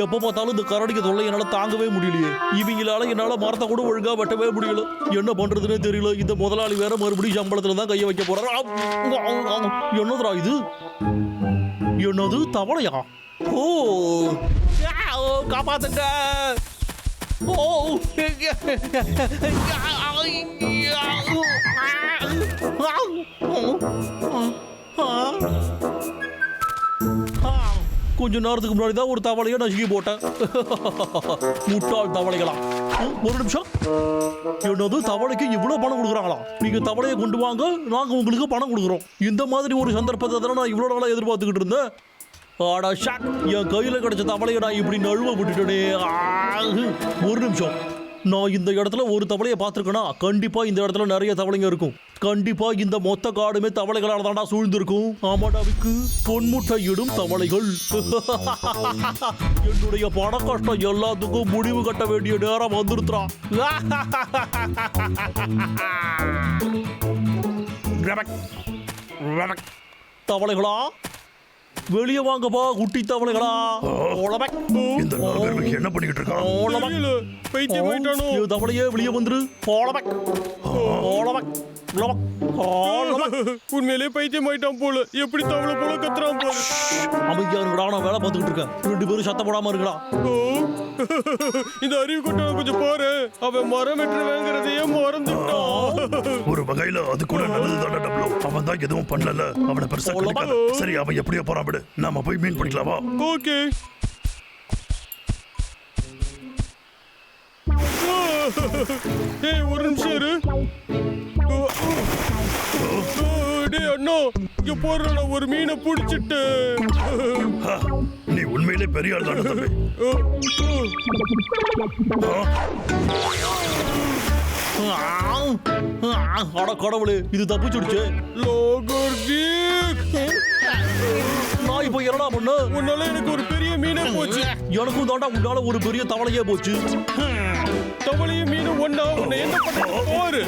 எப்ப பார்த்தாலும் இந்த கரடிக்கு தொல்லை என்னால தாங்கவே முடியலையே. இவங்களால என்னால மரத்தை கூட ஒழுங்கா வெட்டவே முடியல. என்ன பண்றதுன்னே தெரியல. இந்த முதலாளி வேற மறுபடியும் சம்பளத்துல தான் கைய வைக்க போறாரு. என்னதுடா இது? என்னது தவளையா? ஓ காப்பாத்துங்க. ஓ கொஞ்ச நேரத்துக்கு முன்னாடி தான் ஒரு தவளையை நசுக்கி போட்டேன். முட்டாள் தவளைகளா. ஒரு நிமிஷம். என்னது தவளைக்கு இவ்வளவு பணம் கொடுக்குறாங்களா? நீங்க தவளையை கொண்டு வாங்க, நாங்க உங்களுக்கு பணம் கொடுக்குறோம். இந்த மாதிரி ஒரு சந்தர்ப்பத்தை நான் இவ்வளவு நாளா எதிர்பார்த்துக்கிட்டு இருந்தேன். ஆடா ஷாக், என் கையில கிடைச்ச தவளையை நான் இப்படி நழுவ விட்டுட்டேனே. ஒரு நிமிஷம். நான் இந்த இடத்துல ஒரு தவளையை பார்த்துருக்கேன்னா கண்டிப்பா இந்த இடத்துல நிறைய தவளைங்க இருக்கும். கண்டிப்பா இந்த மொத்த காடுமே தவளைகளால தான்டா சூழ்ந்திருக்கும். ஆமாடாவுக்கு பொன்முட்டையிடும் தவளைகள். என்னுடைய பண கஷ்டம் எல்லாத்துக்கும் முடிவு கட்ட வேண்டிய நேரம் வந்துருத்தான். தவளைகளா வெளியே வாங்கப்பா, குட்டி தவளைகளா. இந்த நாகர்வகி என்ன பண்ணிக்கிட்டு இருக்கான்? பைத்தியம் போயிட்டானோ? தவளையே வெளியே வந்துரு. உண்மையிலே பைத்தியம் ஆயிட்டான் போல. எப்படி தவளை போல கத்துறான் போல. அமைதியா இருக்கடா, நான் வேலை பார்த்துக்கிட்டு இருக்கேன். ரெண்டு பேரும் சத்தம் போடாம இருக்கடா. இந்த அறிவு கொட்டான கொஞ்சம் பாரு. அவன் மரம் வெட்டுறவங்கிறதையே மறந்துட்டான். ஒரு வகையில அது கூட நல்லதுதான டப்ளோ. அவன் தான் எதுவும் பண்ணல. அவனை பெருசா கண்டுக்காத. சரி, அவன் எப்படியோ போறான் விடு. நாம போய் மீன் பிடிக்கலாமா? ஓகே. ஏய், ஒரு நிமிஷம் இரு. டேய் அண்ணா, இங்க போறா, ஒரு மீனை பிடிச்சிட்டு. நீ உண்மையிலே பெரிய ஆள் தானே தம்பி. அட கடவுளே, இது தப்பிச்சுடுச்சு. நான் இப்ப என்னடா பண்ண? உன்னால எனக்கு ஒரு பெரிய மீனே போச்சு. எனக்கும் தாண்டா உன்னால ஒரு பெரிய தவளையே போச்சு. தவளையும் மீனும் ஒண்ணா? உன்னை என்ன பண்ண பாரு.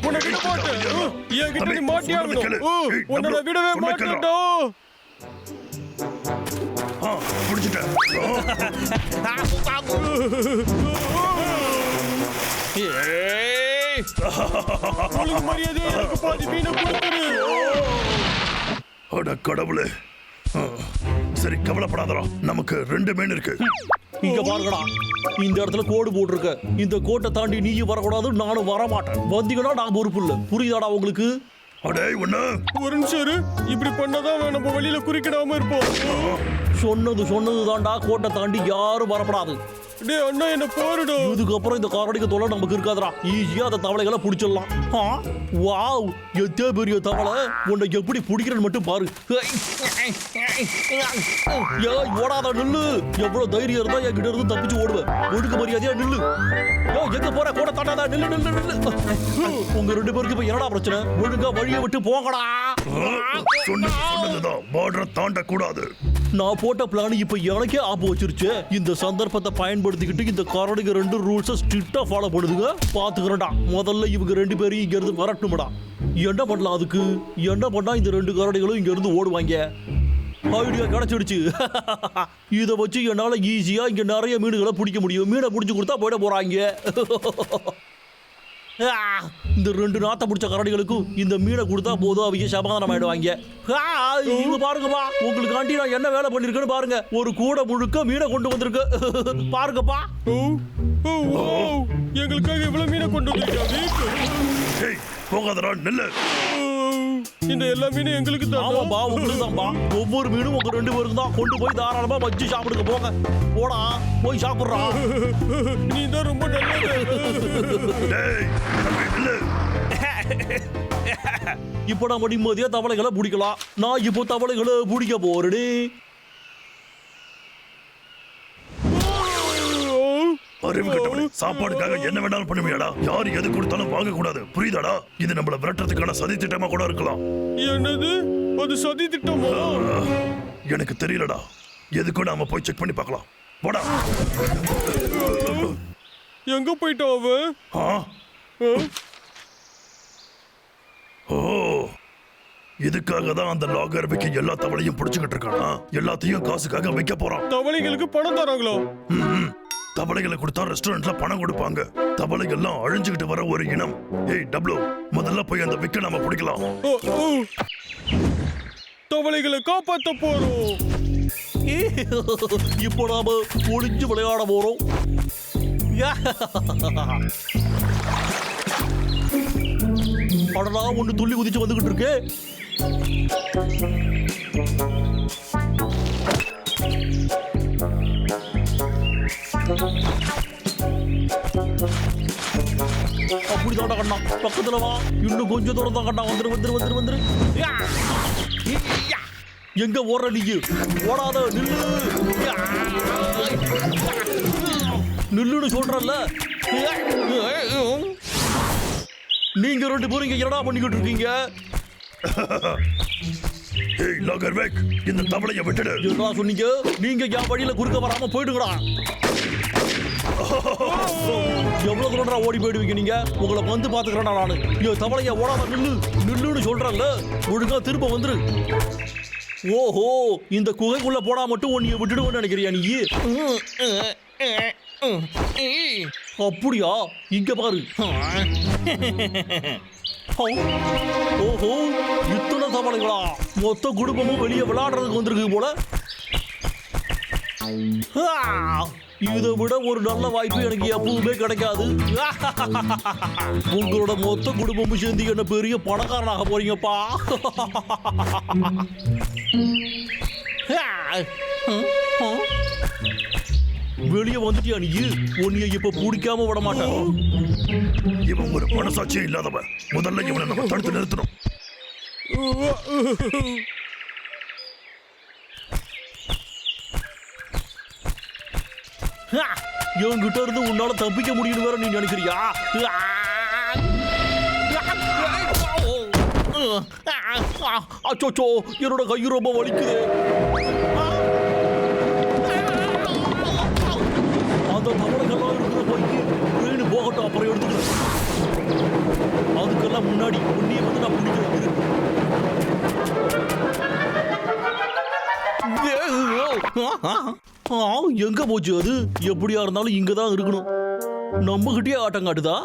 உன்னை விட மாட்டேன். என் கிட்ட நீ மாட்டியாகணும். உன்னை விடவே மாட்டேன்டா. பிடிச்சிட்டேன். ஒழுங்கு மரியாதை எனக்கு பாதி மீனை கொடுத்துரு. அட கடவுளே. சரி, கவலைப்படாதடா. நமக்கு 2 மீன் இருக்கு. இங்க பாருங்கடா, இந்த இடத்துல கோடு போட்டிருக்க. இந்த கோட்டை தாண்டி நீயும் வரக்கூடாது, நானும் வர மாட்டேன். வந்தீங்கன்னா நான் பொறுப்பு இல்லை. புரியுதாடா உங்களுக்கு? அடே ஒண்ணு ஒரு நிமிஷம் இரு. இப்படி பண்ணாதான் நம்ம வழியில குறுக்கிடாம இருப்போம். சொன்னது தாண்டா, கோட்டை தாண்டி யாரும் வரப்படாது. டேய் அண்ணா, என்ன போடுடா. இதுக்கப்புறம் இந்த காரடிக்கு தொலை நமக்கு இருக்காதுடா. ஈஸியா அந்த தவளைகளை பிடிச்சிடலாம். வாவ், எத்தே பெரிய தவளை. உன்னை எப்படி பிடிக்கிறேன்னு மட்டும் பாரு. ஏய், ஓடாத, நில்லு. எவ்வளவு தைரியம் இருந்தா என் கிட்ட இருந்து தப்பிச்சு ஓடுவேன். ஒழுங்கு மரியாதையா நில்லு. எங்க போற? கோட்டை தாண்டாதா. நில்லு நில்லு நில்லு. உங்க 2 பேருக்கு இப்ப என்னடா பிரச்சனை? ஒழுங்கா வழியை விட்டு போங்கடா. சொன்னதுதான், பார்டர் தாண்ட கூடாது. நான் போட்ட பிளான் இப்ப எனக்கே ஆப்பு வச்சிருச்சு. இந்த சந்தர்ப்பத்தை பயன்படுத்திக்கிட்டு இந்த கரடிக்கு 2 ரூல்ஸை ஸ்ட்ரிக்டா ஃபாலோ பண்ணுதுங்க. பாத்துக்கிறேன்டா. முதல்ல இவங்க 2 பேரும் இங்க இருந்து வரட்டும்டா. என்ன பண்ணலாம் அதுக்கு? என்ன பண்ணா இந்த 2 கரடிகளும் இங்க இருந்து ஓடுவாங்க? ஐடியா கிடைச்சிடுச்சு. இதை வச்சு என்னால ஈஸியா இங்க நிறைய மீன்களை பிடிக்க முடியும். மீனை பிடிச்சு கொடுத்தா போயிட போறாங்க. இந்த 2 நாத்த பிடிச்ச கரடிகளுக்கும் இந்த மீனை கொடுத்தா போதும், அவங்க சமாதானம் ஆயிடுவாங்க. இங்க பாருங்கப்பா, உங்களுக்காண்டி நான் என்ன வேலை பண்ணிருக்கேன்னு பாருங்க. ஒரு கூடை முழுக்க மீனை கொண்டு வந்திருக்கு. பாருங்கப்பா. எங்களுக்காக இவ்வளவு மீனை கொண்டு வந்திருக்காங்க. போகாதடா, நில்லு. இந்த எல்லா மீனும் எங்களுக்கு தான். ஆமாப்பா, உங்களுக்கு தான்ப்பா. ஒவ்வொரு மீனும் உங்க 2 பேருக்கு தான். கொண்டு போய் தாராளமா வச்சு சாப்பிடுங்க. போங்க, போடா, போய் சாப்பிடுறா. நீ தான் ரொம்ப நல்லது. இப்ப நம்ம நிம்மதியா தவளைகளை பிடிக்கலாம். நான் இப்போ தவளைகளை பிடிக்க போறேன். அறிவு கட்டவனே, சாப்பாடுக்காக என்ன வேணாலும் பண்ணுவியாடா? யார் எது கொடுத்தாலும் வாங்க கூடாது, புரியுதாடா? இது நம்மள விரட்டுறதுக்கான சதி திட்டமா கூட இருக்கலாம். என்னது? அது சதி திட்டமா? எனக்கு தெரியலடா. எதுக்கும் நாம போய் செக் பண்ணி பார்க்கலாம். போடா. எங்க போயிட்டான் அவன்? ஓ, இதுக்காக தான் அந்த லாகர் விக்கி எல்லா தவளையும் புடிச்சுக்கிட்டு இருக்கானா? எல்லாத்தையும் காசுக்காக விற்க போறான். தவளைகளுக்கு பணம் தராங்களோ? தவளைகளை கொடுத்தா ரெஸ்டாரண்ட்ல பணம் கொடுப்பாங்க. தவளைகள்லாம் அழிஞ்சுக்கிட்டு வர ஒரு இனம். ஏய் டப்ளு, முதல்ல போய் அந்த விக்க நாம பிடிக்கலாம். தவளைகளை காப்பாத்த போறோம். இப்போ நாம ஒளிஞ்சு விளையாட போறோம். அடடா, ஒண்ணு துள்ளி குதிச்சு வந்துகிட்டு இருக்கு. அப்படிதான்டா கண்ணா, பக்கத்துல வா. இன்னும் கொஞ்சம் தூரம் தான் கண்ணா. வந்துரு வந்துரு வந்துரு வந்துரு. எங்க ஓடுற நீ? ஓடாத, நில்லு. நில்லுன்னு சொல்றல்ல. நீங்க ரெண்டு பேரும் இங்க என்னடா பண்ணிக்கிட்டு இருக்கீங்க? ஏய் லாகர் விக், இந்த தவளையை விட்டுடு. என்னடா சொன்னீங்க? நீங்க என் வழியில குறுக்க வராம போயிடுங்கடா. எவ்வளவு தூரம் ஓடி போயிடுவீங்க நீங்க? உங்களை வந்து பாத்துக்கிறேன் நானு. என் தவளைய ஓடாம நில்லு, நில்லுன்னு சொல்றேன்ல. ஒழுங்கா திரும்ப வந்துரு. ஓஹோ, இந்த குகைக்குள்ள போனா மட்டும் உன்னைய விட்டுடுவோன்னு நினைக்கிறியா நீ? அப்படியா? இங்க பாரு. ஓஹோ, இத்தனை தவளைகளா? மொத்த குடும்பமும் வெளியே விளையாடுறதுக்கு வந்திருக்கு போல. இதை விட ஒரு நல்ல வாய்ப்பு எனக்கு எப்பவுமே கிடைக்காது. உங்களோட மொத்த குடும்பமும் சேர்ந்து என்ன பெரிய பணக்காரனாக போறீங்கப்பா. வெளியே வந்துட்டியா நீ? உன்னைய இப்ப பிடிக்காம விட மாட்டேன். இவன் ஒரு மனசாட்சியே இல்லாதவன். முதல்ல இவனை நம்ம தடுத்து நிறுத்தணும். என்கிட்ட இருந்து உன்னால தப்பிக்க முடியும் வேற நீ நினைக்கிறியா? அச்சோ, என்னோட கை ரொம்ப வலிக்குது. அந்த தவளைகள்லாம் இருக்கிற பைக்கு ட்ரெயின் போகட்டும், அப்புறம் எடுத்துக்கிறேன். அதுக்கெல்லாம் முன்னாடி உன்னைய வந்து நான் பிடிக்கிறேன். எங்க போச்சு அது? எப்படியா இருந்தாலும் இங்கதான் இருக்கணும். நம்ம கிட்டே ஆட்டம் காட்டுதா?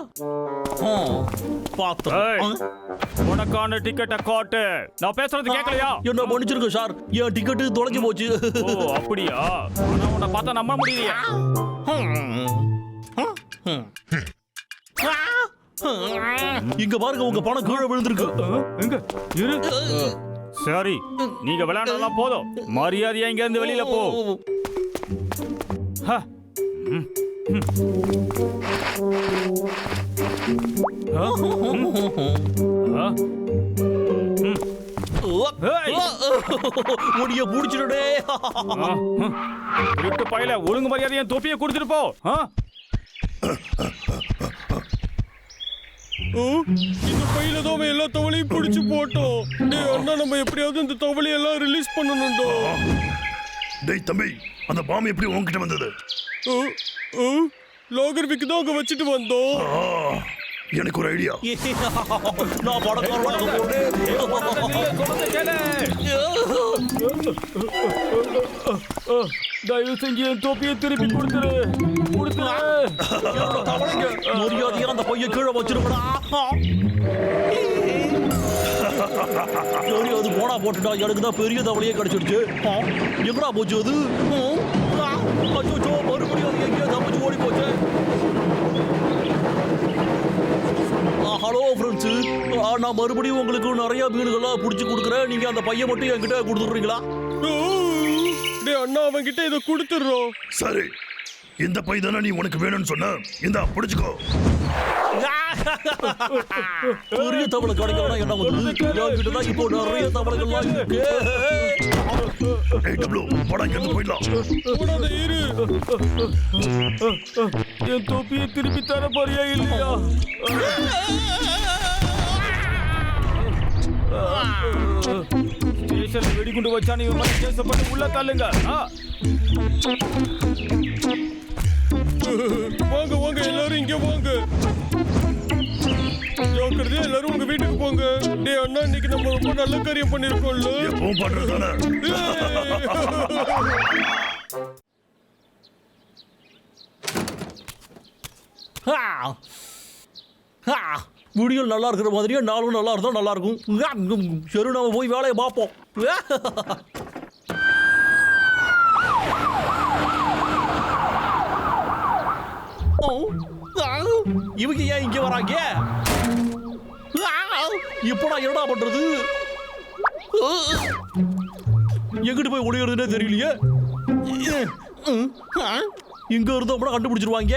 பார்த்தேன். உனக்கான டிக்கெட்டை காட்டு. நான் பேசுறது கேட்கலையா? என்ன மன்னிச்சிருக்க சார், என் டிக்கெட்டு தொலைஞ்சு போச்சு. ஓ அப்படியா? ஆனா உன்னை பார்த்தா நம்ப முடியலையா? இங்க பாருங்க, உங்க பணம் கீழே விழுந்திருக்கு. எங்க இரு. சரி, நீங்க விளையாடலாம் போதும். மரியாதையா இங்க இருந்து வெளியில போ. உடைய புடிச்சிடே. விட்டு பையில ஒழுங்கு மரியாதையா தொப்பியை கொடுத்துட்டு போ. இந்த பையில தான் எல்லா தவளையும் பிடிச்சு போட்டோம். டேய் அண்ணா, நம்ம எப்படியாவது இந்த தவளையெல்லாம் ரிலீஸ் பண்ணணும்டா. டேய் தம்பி, அந்த பாம்பு எப்படி உன்கிட்ட வந்தது? லாகர் விக்கு தான் அங்க வச்சுட்டு வந்தோம். எனக்கு ஒரு ஐடியா. நான் பணக்காரனாக தயவு செஞ்சு என் தொப்பியை திருப்பி கொடுத்துரு. மரியாதையா அந்த பைய கீழே வச்சிருக்கா. சரி, அது போனா போட்டுட்டா. எனக்கு தான் பெரிய தவளையே கிடைச்சிடுச்சு. எங்கடா போச்சு அது? அச்சோ, மறுபடியும் எங்கேயோ தப்பிச்சு ஓடி போச்சு. ஹலோ ஃப்ரெண்ட்ஸு, நான் மறுபடியும் உங்களுக்கு நிறைய மீன்கள்லாம் பிடிச்சி கொடுக்குறேன். நீங்க அந்த பையன் மட்டும் என்கிட்ட கொடுத்துடுறீங்களா? டேய் அண்ணா, அவன் கிட்ட இதை கொடுத்துடுறோம். சரி, இந்த பை தானே நீ உனக்கு வேணும்னு சொன்ன. இந்தா பிடிச்சுக்கோ. பெரிய தவளை கிடைக்கணும். என்ன வந்து என்கிட்டதான் இப்போ நிறைய தவளைகள்லாம் இருக்கு. ஏய் டப்ளு, போடா, இங்க இருந்து போயிடலாம். போடாத, இரு. என் தொப்பியை திருப்பி தர போறியா இல்லையா? ஸ்டேஷன்ல வெடிகுண்டு வச்சா நீ கேசப்பட்டு உள்ள தள்ளுங்க. வாங்க வாங்க, எல்லாரும் இங்க வாங்க. ஜாக்கிரதையா எல்லாரும் உங்க வீட்டுக்கு போங்க. டேய் இல்லன்னா இன்னைக்கு நம்ம ரொம்ப நல்ல காரியம் பண்ணிருக்கோம்ல. எப்பவும் பண்றதானே. வீடியோ நல்லா இருக்கிற மாதிரியே நாளும் நல்லா இருந்தா நல்லா இருக்கும். சரி நம்ம போய் வேலையை பார்ப்போம். இவங்க ஏன் இங்க வராங்க? இப்போ நான் என்னடா பண்றது? எங்கிட்டு போய் ஒளியறதுனே தெரியலையே. இங்க இருந்தோம்னா கண்டுபிடிச்சிருவாங்க.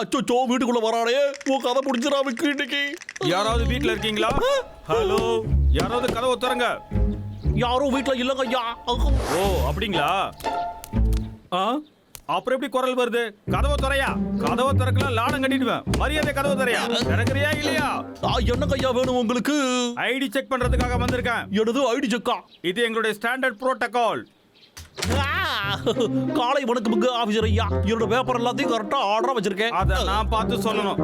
அச்சோ, வீட்டுக்குள்ள வரானே. உன் கதை முடிஞ்சிடா இன்னைக்கு. யாராவது வீட்ல இருக்கீங்களா? ஹலோ, யாராவது கதவை திறங்க. யாரும் வீட்டுல இல்லங்க ஐயா. ஓ அப்படிங்களா? அப்புறம் எப்படி குரல் வருது? கதவை திறயா. கதவை திறக்கலாம் லாடம் கட்டிடுவேன். மரியாதை கதவை திறயா. திறக்கறியா இல்லையா? என்ன கையா வேணும் உங்களுக்கு? ஐடி செக் பண்றதுக்காக வந்திருக்கேன். எனது ஐடி செக்கா? இது எங்களுடைய ஸ்டாண்டர்ட் புரோட்டோகால். காலை வணக்கம் ஆபீசர் ஐயா. என்னோட பேப்பர் எல்லாத்தையும் கரெக்டா ஆர்டரா வச்சிருக்கேன். அத நான் பார்த்து சொல்லணும்.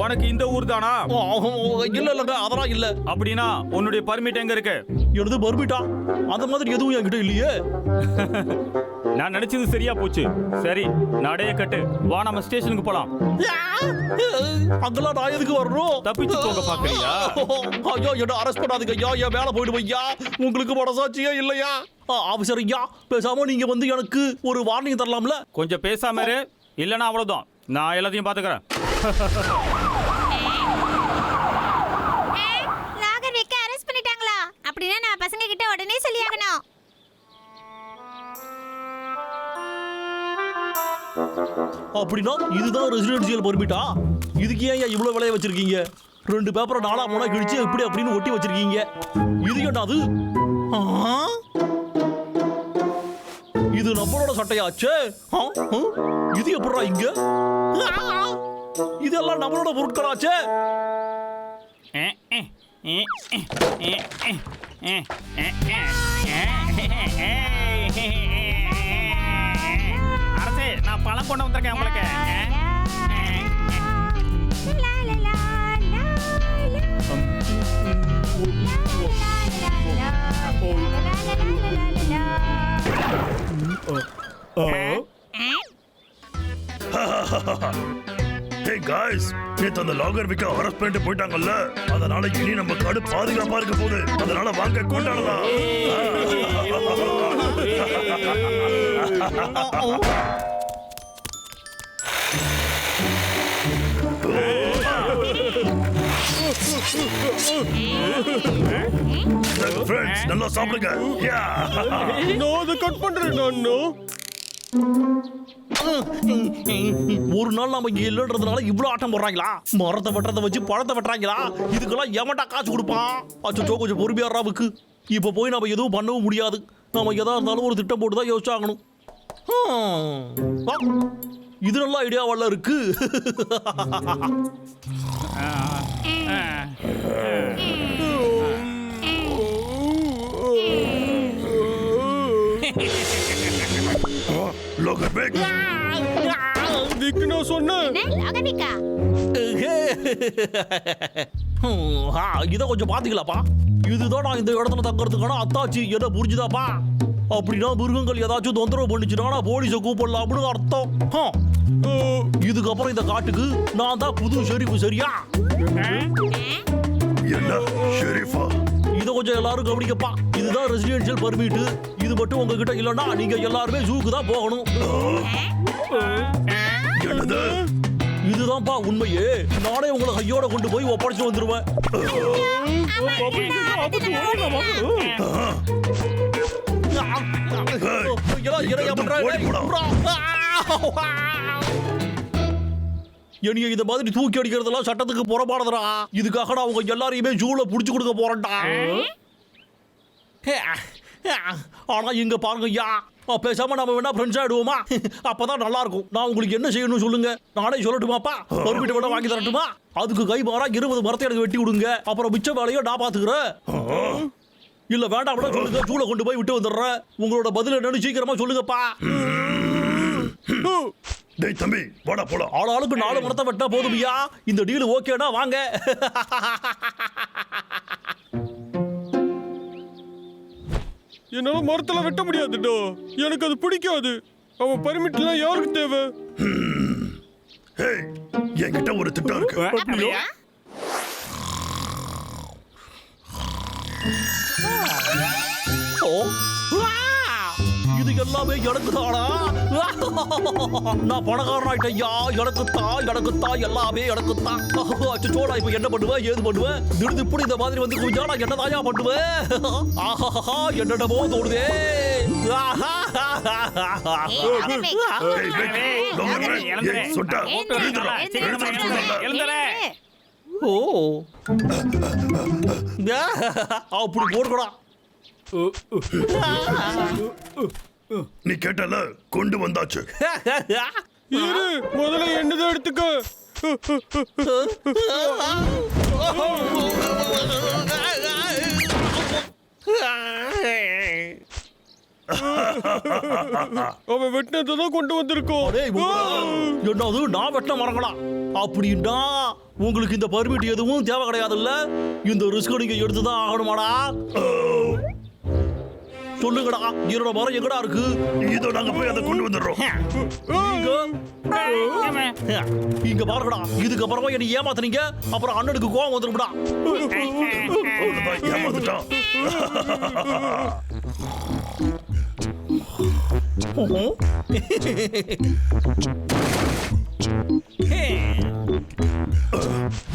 உனக்கு இந்த ஊர் தானா? இல்ல இல்லங்க, அதெல்லாம் இல்ல. அப்படின்னா உன்னுடைய பர்மிட் எங்க இருக்கு? எனது பர்மிட்டா? அந்த மாதிரி எதுவும் என்கிட்ட இல்லையே. நான் நினைச்சது சரியா போச்சு. சரி, நடைய கட்டு. வா நம்ம ஸ்டேஷனுக்கு போலாம். அங்கெல்லாம் நான் எதுக்கு வரணும்? தப்பிச்சு போக பாக்குறியா? ஐயோ, என்ன அரெஸ்ட் பண்ணாதீங்க ஐயா. என் வேலை போயிடும் ஐயா. உங்களுக்கு மனசாட்சியே இல்லையா? ஆபீசர் ஐயா, பேசாம நீங்க வந்து எனக்கு ஒரு வார்னிங் தரலாம்ல? கொஞ்சம் பேசாம இரு, இல்லனா அவ்வளவுதான். நான் எல்லாத்தையும் பாத்துக்கறேன். லாகர் விக்க அரெஸ்ட் பண்ணிட்டாங்களா? அப்படினா நான் பசங்க கிட்ட உடனே சொல்லியாகணும். அப்படின்னா இதுதான் ரெசிடென்சியல் பர்மிட்டா? இதுக்கு ஏன் இவ்வளவு விலைய வச்சிருக்கீங்க? 2 பேப்பரை 4 மூணா கிழிச்சு இப்படி அப்படின்னு ஒட்டி வச்சிருக்கீங்க. இது என்னது? இது நம்மளோட சட்டையாச்சே. இது எப்படா இங்க? இதெல்லாம் நம்மளோட பொருட்களாச்சே. அரசே, நான் பழம் கொண்டு வந்திருக்கேன் உங்களுக்கு. Hey guys, நேத்து அந்த லாகர் விக்க அரெஸ்ட் பண்ணிட்டு போயிட்டாங்கல்ல. அதனால இனி நம்ம காடு பாதுகாப்பா இருக்க போகுது. அதனால வாங்க கொண்டாடலாம். ஃப்ரெண்ட்ஸ், நல்லா சாப்பிடுங்க. நான் அதை கட் பண்றேன். ஒரு நாள் நம்ம இங்க இல்லன்றதுனால இவ்வளவு ஆட்டம் போடுறாங்களா? மரத்தை வெட்டுறதை வச்சு பழத்தை வெட்டுறாங்களா? இதுக்கெல்லாம் எவன்டா காசு கொடுப்பான்? அச்சோ, கொஞ்சம் பொறுமையாராவுக்கு. இப்ப போய் நம்ம எதுவும் பண்ணவும் முடியாது. நம்ம எதா இருந்தாலும் ஒரு திட்டம் போட்டு தான் யோசிச்சாகணும். இது நல்ல ஐடியாவல்ல இருக்கு. லாகர் பேக். விக்கு நான் சொன்னேன். லாகர் விக்கா? இத கொஞ்சம் பாத்தீங்களாப்பா? இதுதான் நான் இந்த இடத்துல தங்கறதுக்கான அத்தாச்சி. என்ன புரிஞ்சுதாப்பா? அப்படின்னா மிருகங்கள் ஏதாச்சும் தொந்தரவு பண்ணிச்சுன்னா போலீஸை கூப்பிடலாம்னு அர்த்தம். இதுக்கப்புறம் இந்த காட்டுக்கு நான் தான் புது ஷெரீஃப். சரியா? என்ன ஷெரீஃபா? இத கொஞ்சம் எல்லாரும் கவனிக்கப்பா. இதுதான் ரெசிடென்ஷியல் பர்மிட். இது மட்டும் உங்ககிட்ட இல்லைன்னா நீங்க எல்லாருமே ஜூக்கு தான் போகணும். என்னது? இதுதான்ப்பா உண்மையே. நானே உங்களை கையோட கொண்டு போய் ஒப்படைச்சு வந்துருவேன். என்னைய இந்த மாதிரி தூக்கி அடிக்கிறதெல்லாம் சட்டத்துக்கு புறப்பாடுறா. இதுக்காக நான் அவங்க எல்லாரையுமே ஜூல புடிச்சு கொடுக்க போறேன்டா. ஆனா இங்க பாருங்க ஐயா, பேசாம நம்ம வேணா ஃப்ரெண்ட்ஸ் ஆயிடுவோமா? அப்பதான் நல்லா இருக்கும். நான் உங்களுக்கு என்ன செய்யணும் சொல்லுங்க, நானே சொல்லட்டுமாப்பா? பர்மிட் வேணா வாங்கி தரட்டுமா? அதுக்கு கை மாறா 20 மரத்தை எனக்கு வெட்டி விடுங்க. அப்புறம் மிச்ச வேலையை நான் பாத்துக்கிறேன். இல்ல வேண்டாம் சொல்லுங்க, சூளை கொண்டு போய் விட்டு வந்துடுறேன். உங்களோட பதில் என்னன்னு சீக்கிரமா சொல்லுங்கப்பா. டேய் தம்பி, வாடா போலாம். ஆளாளுக்கு 4 மரத்தை வெட்டா போதுமையா? இந்த டீல் ஓகேனா வாங்க. என்னால மரத்துல வெட்ட முடியாதுடா, எனக்கு அது பிடிக்காது. அவன் பர்மிட்லாம் யாருக்கு தேவை? ஹேய், என்கிட்ட ஒரு திட்டம் இருக்கு. அப்படியா? ஓ, வா! இது எல்லாமே எனக்கு தானா? நான் பணக்காரனாயிட்டையா, எனக்கு தான் எல்லாமே எனக்கு தான். அச்சோ, நான் இப்ப என்ன பண்ணுவேன், ஏது பண்ணுவேன்? திடுதிப்புன்னு இந்த மாதிரி வந்து குவிஞ்சா நான் என்ன தாயா பண்ணுவேன்? ஆஹா, என்னடமோ தோணுதே. ஏய், வெயிட், லோகரே, ஏய், சொட்டா, எழுந்துடா, எழுந்துடா. ஓ, அப்படி போடுறா. நீ கேட்டல, கொண்டு வந்தாச்சு. இரு, முதல்ல என்னதான் எடுத்துக்க. அவன் வெட்டினதான் கொண்டு வந்திருக்கோம். டேய், என்னது நான் வெட்ட மரங்களா? அப்படின்னா உங்களுக்கு இந்த பர்மிட் எதுவும் தேவை கிடையாதுல்ல? இந்த ரிஸ்க் நீங்க எடுத்துதான் ஆகணுமாடா? சொல்லுங்கடா, என்னோட மரம் எங்கடா இருக்கு? இதோ நாங்க போய் அதை கொண்டு வந்துடுறோம். இங்க பாருங்கடா, இதுக்கு அப்புறமா என்ன ஏமாத்துறீங்க, அப்புறம் அண்ணனுக்கு கோவம் வந்துரும்டா. அவ்வளவுதான், ஏமாந்துட்டான்.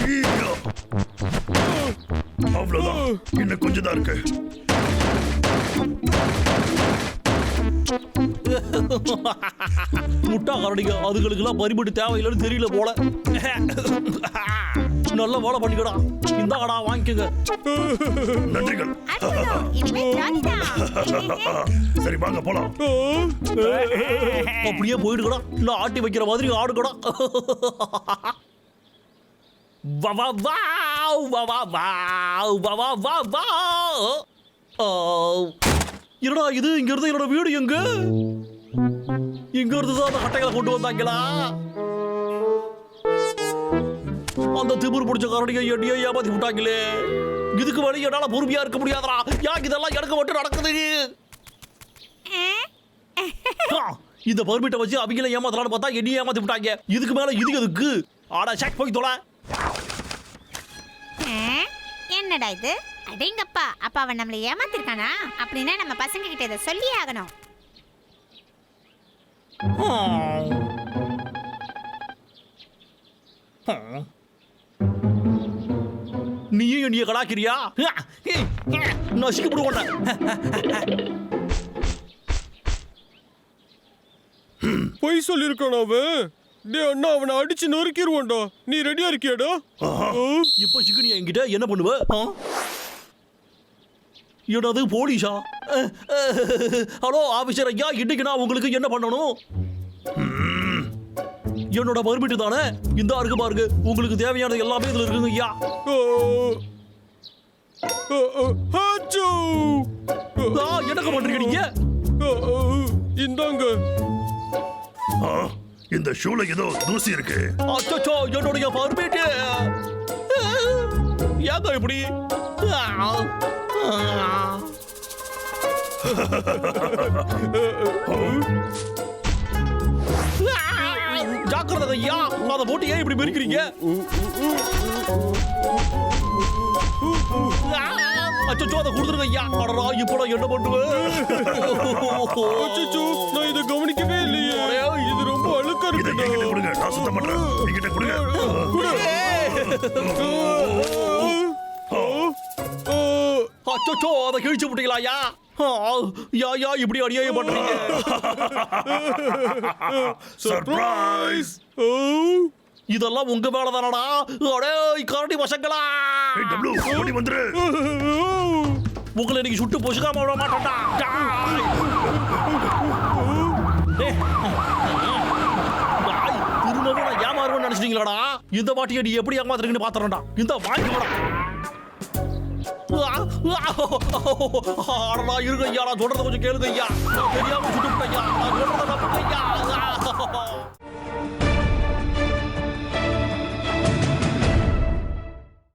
ஈயா. அவ்வளவுதான், இன்னும் கொஞ்சம் தான் இருக்கு. முட்டா கரடிங்க, அதுகளுக்கு எல்லாம் பரிமிட்டு தேவையில்லைன்னு தெரியல போல. நல்ல வேலை பண்ணிக்கடா. இந்த கடா வாங்கிக்கங்க. நன்றிகள். இனிமே ஜாலிதான். சரி, வாங்க போலாம். அப்படியே போயிடுக்கடா, நான் ஆட்டி வைக்கிற மாதிரி ஆடுக்கடா. வா வா வா வா வா வா வா வா வா. என்னடா இது, இங்க இருந்து என்னோட வீடு எங்க? இங்க இருந்து தான் அந்த கட்டைகளை கொண்டு வந்தாங்களா? அந்த திமிரு பிடிச்ச கரடியை எண்ணியை ஏமாத்தி விட்டாங்களே. இதுக்கு வழி என்னால பொறுமையா இருக்க முடியாதா? யாருக்கு இதெல்லாம் எனக்கு மட்டும் நடக்குது? இந்த பர்மிட்டை வச்சு அவங்கள ஏமாத்தலான்னு பார்த்தா என்னையே ஏமாத்தி விட்டாங்க. இதுக்கு மேல இது எதுக்கு? ஆடா செக் போய் தொலை. என்னடா இது? அடேங்கப்பா, அப்ப அவன் நம்மளை ஏமாத்திருக்கானா? அப்படின்னா நம்ம பசங்க கிட்ட இதை சொல்லி ஆகணும். நீயும் என்னைய கலாக்கிறியா? நசுக்கி விடுவோம். பொய் சொல்லிருக்கான் அவன். டேய் அண்ணா, அவனை அடிச்சு நொறுக்கிடுவான்டா. நீ ரெடியா இருக்கியாடா? இப்ப சிக்கனியா என்கிட்ட என்ன பண்ணுவ? என்னது போலீஸா? ஹலோ ஆபீசர் ஐயா, இன்னைக்கு நான் உங்களுக்கு என்ன பண்ணணும்? என்னோட பர்மிட் தானே, இந்த இருக்கு பாருங்க. உங்களுக்கு தேவையானது எல்லாமே இதுல இருக்குங்க ஐயா. என்னங்க பண்றீங்க நீங்க? இந்தாங்க. இந்த ஷூல ஏதோ தூசி இருக்கு. அச்சோ, என்னுடைய பர்மிட் ஏங்க இப்படி? ஜாக்கிரதை ஐயா, அதை போட்டு ஏன் இப்படி மெரிக்கிறீங்க? அச்சோ, அதை கொடுத்துருங்க ஐயா. அடடா, இப்போ நான் என்ன பண்ணுவேன்? அச்சச்சோ, நான் இதை கவனிக்கவே இல்லையே. இது ரொம்ப அழுக்கா இதை என்கிட்ட இருக்குடா. கொடுங்க, நான் சுத்தம் பண்றேன். என்கிட்ட கொடுங்க. அச்சோ, அதை கிழிச்சு விட்டீங்களா ஐயா? யா இப்படி அடியாய பண்றீங்க? சர்ப்ரைஸ். இதெல்லாம் உங்க மேல தானடா? அடே கரடி பசங்களா, ஏய் டப்ளு, ஓடி வந்துரு. உங்களை இன்னைக்கு சுட்டு பொசுக்காம விட மாட்டேன்டா. திரும்பவும் நான் ஏமாறுவேன்னு நினைச்சிட்டீங்களாடா? இந்த வாட்டியை நீ எப்படி ஏமாத்துறீங்கன்னு பாத்துறேன்டா. இந்த வாங்கிக்கடா. ஆடா இருங்க ஐயா, நான் சொல்றத கொஞ்சம் கேளுங்க ஐயா. தெரியாம சுட்டுவிட்டேன் ஐயா, நான் சொல்றத நம்புங்க ஐயா.